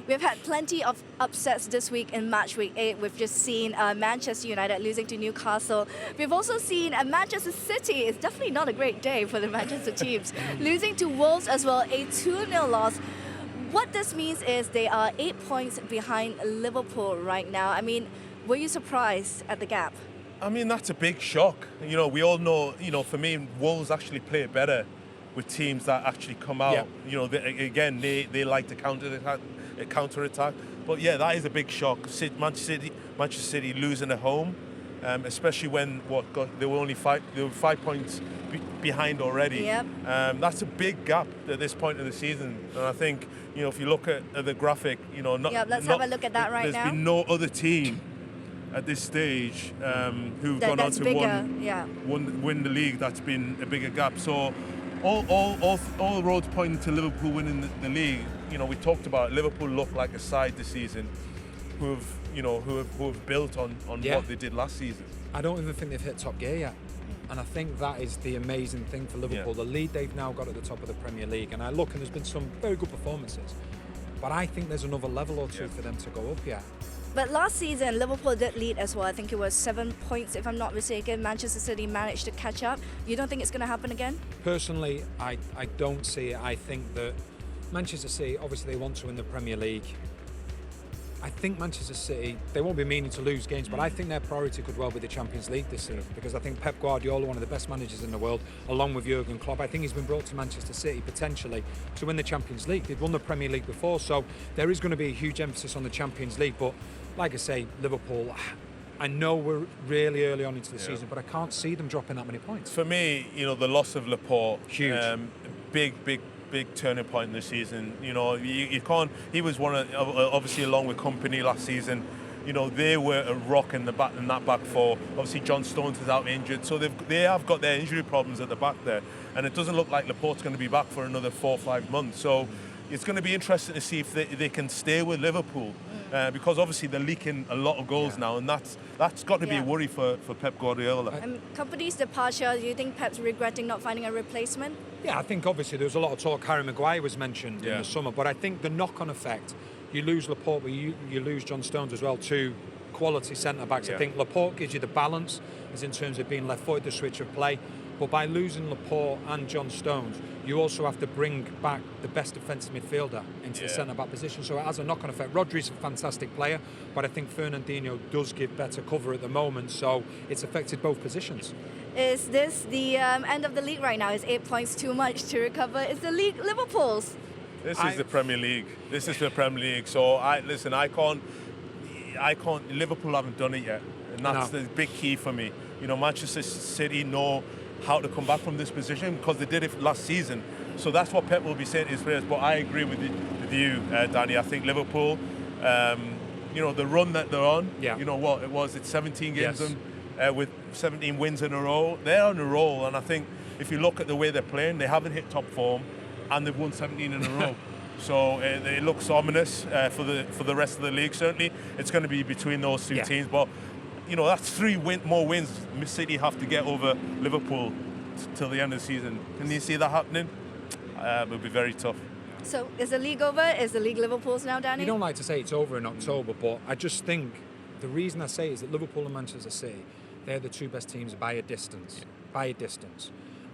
We've had plenty of upsets this week in match week 8. We've just seen Manchester United losing to Newcastle. We've also seen Manchester City. It's definitely not a great day for the Manchester teams. Losing to Wolves as well, a 2-0 loss. What this means is they are 8 points behind Liverpool right now. I mean, were you surprised at the gap? I mean, that's a big shock. You know, we all know, you know, for me, Wolves actually play better with teams that actually come out. Yeah. You know, they like to counter-attack. But yeah, that is a big shock. Manchester City losing at home, especially when they were only 5 points behind already. Yep. That's a big gap at this point in the season. And I think, you know, if you look at the graphic, you know, let's have a look at that right now. There's been no other team at this stage who've gone on to win the league. That's been a bigger gap. So all roads pointing to Liverpool winning the league. You know, we talked about Liverpool look like a side this season who have built on what they did last season. I don't even think they've hit top gear yet. And I think that is the amazing thing for Liverpool. The lead they've now got at the top of the Premier League. And I look, and there's been some very good performances. But I think there's another level or two for them to go up yet. But last season, Liverpool did lead as well. I think it was 7 points, if I'm not mistaken. Manchester City managed to catch up. You don't think it's going to happen again? Personally, I don't see it. I think that Manchester City, obviously they want to win the Premier League. I think Manchester City, they won't be meaning to lose games, but I think their priority could well be the Champions League this season, because I think Pep Guardiola, one of the best managers in the world, along with Jurgen Klopp, I think he's been brought to Manchester City potentially to win the Champions League. They've won the Premier League before, so there is going to be a huge emphasis on the Champions League. But like I say, Liverpool, I know we're really early on into the season, but I can't see them dropping that many points. For me, you know, the loss of Laporte, huge, big turning point in the season. You know, you can't. He was one of, obviously, along with company last season. You know, they were a rock in that back four. Obviously, John Stones is out injured, so they have got their injury problems at the back there, and it doesn't look like Laporte's going to be back for another 4 or 5 months. So it's going to be interesting to see if they can stay with Liverpool, because obviously they're leaking a lot of goals now, and that's got to be a worry for Pep Guardiola. Company's departure, do you think Pep's regretting not finding a replacement? Yeah, I think obviously there was a lot of talk. Harry Maguire was mentioned in the summer, but I think the knock-on effect, you lose Laporte, but you lose John Stones as well, two quality centre-backs. I think Laporte gives you the balance, as in terms of being left-footed, the switch of play. But by losing Laporte and John Stones, you also have to bring back the best defensive midfielder into the centre-back position. So it has a knock-on effect. Rodri's a fantastic player, but I think Fernandinho does give better cover at the moment, so it's affected both positions. Is this the end of the league right now? Is 8 points too much to recover? Is the league Liverpool's? This is the Premier League. This is the Premier League. So I can't. Liverpool haven't done it yet, and that's the big key for me. You know, Manchester City know how to come back from this position because they did it last season. So that's what Pep will be saying to his players. But I agree with you, Danny. I think Liverpool, you know, the run that they're on, you know what, it's 17 games with 17 wins in a row. They're on a roll, and I think if you look at the way they're playing, they haven't hit top form, and they've won 17 in a row. So it looks ominous for the rest of the league. Certainly, it's going to be between those two teams. But you know, that's 3 more wins City have to get over Liverpool till the end of the season. Can you see that happening? It will be very tough. So is the league over? Is the league Liverpool's now, Danny? You don't like to say it's over in October, but I just think the reason I say is that Liverpool and Manchester City, they're the two best teams by a distance.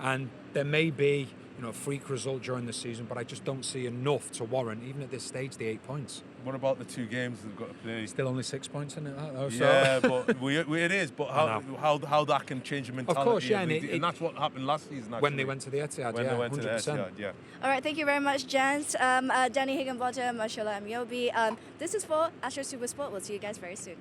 And there may be, you know, a freak result during the season, but I just don't see enough to warrant, even at this stage, the 8 points. What about the 2 games they've got to play? Still only 6 points in it, though. Yeah, but it is. But how that can change the mentality? Of course, yeah, and that's what happened last season. Actually. When they went to the Etihad, when they went 100%. To the Etihad, All right, thank you very much, gents. Danny Higginbotham, Shola Ameobi. This is for Astro SuperSport. We'll see you guys very soon.